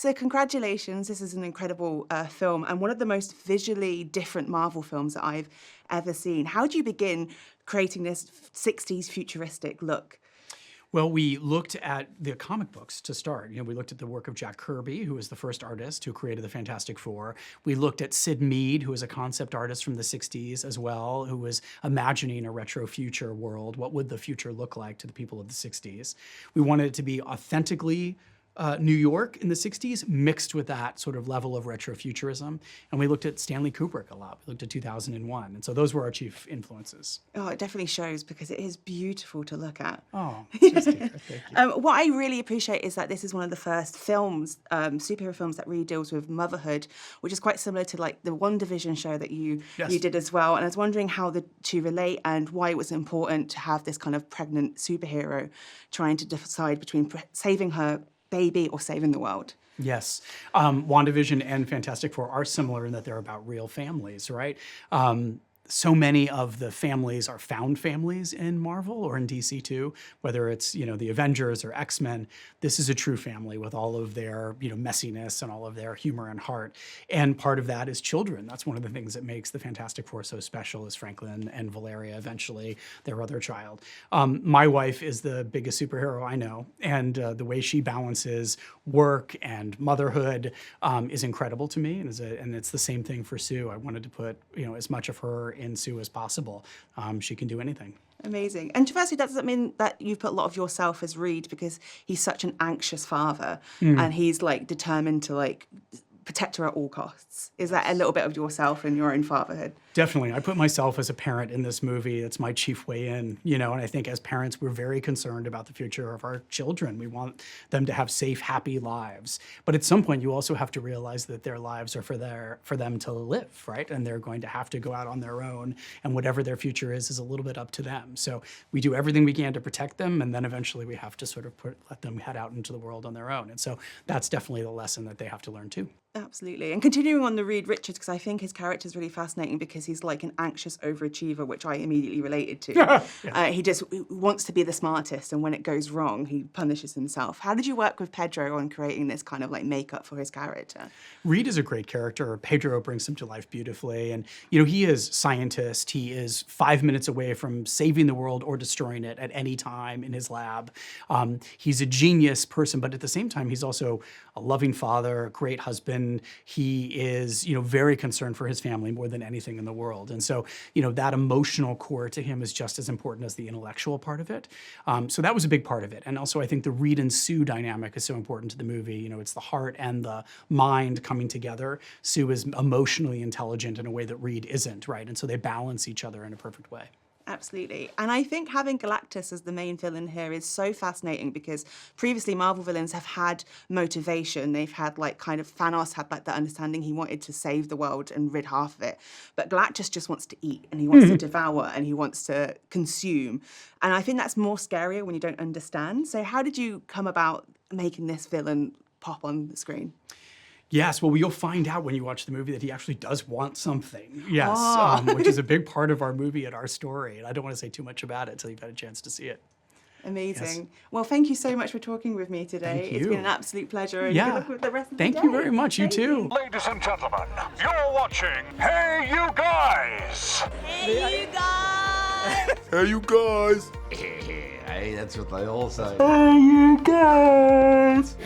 So congratulations, this is an incredible film and one of the most visually different Marvel films that I've ever seen. How did you begin creating this 60s futuristic look? Well, we looked at the comic books to start. We looked at the work of Jack Kirby, who was the first artist who created the Fantastic Four. We looked at Syd Mead, who was a concept artist from the 60s as well, who was imagining a retro future world. What would the future look like to the people of the 60s? We wanted it to be authentically New York in the 60s mixed with that sort of level of retrofuturism. And we looked at Stanley Kubrick a lot. We looked at 2001. And so those were our chief influences. Oh, it definitely shows because it is beautiful to look at. Oh, just thank you. What I really appreciate is that this is one of the first films, superhero films that really deals with motherhood, which is quite similar to like the WandaVision show that you did as well. And I was wondering how the two relate and why it was important to have this kind of pregnant superhero trying to decide between saving her baby or saving the world. Yes. WandaVision and Fantastic Four are similar in that they're about real families, right? So many of the families are found families in Marvel or in DC too, whether it's, the Avengers or X-Men. This is a true family with all of their, messiness and all of their humor and heart. And part of that is children. That's one of the things that makes the Fantastic Four so special is Franklin and Valeria, eventually their other child. My wife is the biggest superhero I know. And the way she balances work and motherhood is incredible to me. And it's the same thing for Sue. I wanted to put, as much of her in Sue as possible. She can do anything. Amazing. And firstly, that doesn't mean that you've put a lot of yourself as Reed because he's such an anxious father and he's like determined to like protect her at all costs. Is that a little bit of yourself and your own fatherhood? Definitely. I put myself as a parent in this movie. It's my chief way in, and I think as parents, we're very concerned about the future of our children. We want them to have safe, happy lives. But at some point, you also have to realize that their lives are for them to live, right? And they're going to have to go out on their own. And whatever their future is a little bit up to them. So we do everything we can to protect them. And then eventually we have to sort of let them head out into the world on their own. And so that's definitely the lesson that they have to learn too. Absolutely. And continuing on the Reed Richards, because I think his character is really fascinating because he's like an anxious overachiever, which I immediately related to. He just wants to be the smartest, and when it goes wrong, he punishes himself. How did you work with Pedro on creating this kind of like makeup for his character? Reed is a great character. Pedro brings him to life beautifully. And, he is scientist. He is 5 minutes away from saving the world or destroying it at any time in his lab. He's a genius person, but at the same time, he's also a loving father, a great husband. He is, very concerned for his family more than anything in the world. And so, that emotional core to him is just as important as the intellectual part of it. So that was a big part of it. And also, I think the Reed and Sue dynamic is so important to the movie. It's the heart and the mind coming together. Sue is emotionally intelligent in a way that Reed isn't, right? And so they balance each other in a perfect way. Absolutely. And I think having Galactus as the main villain here is so fascinating because previously Marvel villains have had motivation. They've had Thanos had the understanding he wanted to save the world and rid half of it. But Galactus just wants to eat and he wants to devour and he wants to consume. And I think that's more scarier when you don't understand. So how did you come about making this villain pop on the screen? Yes, well, you'll find out when you watch the movie that he actually does want something. Yes, which is a big part of our movie and our story. And I don't want to say too much about it until you've had a chance to see it. Amazing. Yes. Well, thank you so much for talking with me today. Thank you. It's been an absolute pleasure. And yeah. good luck with the rest of the day. Thank you very much. You too. Ladies and gentlemen, you're watching Hey You Guys! Hey, you guys! Hey, you guys! Hey, that's what they all say. Hey, you guys!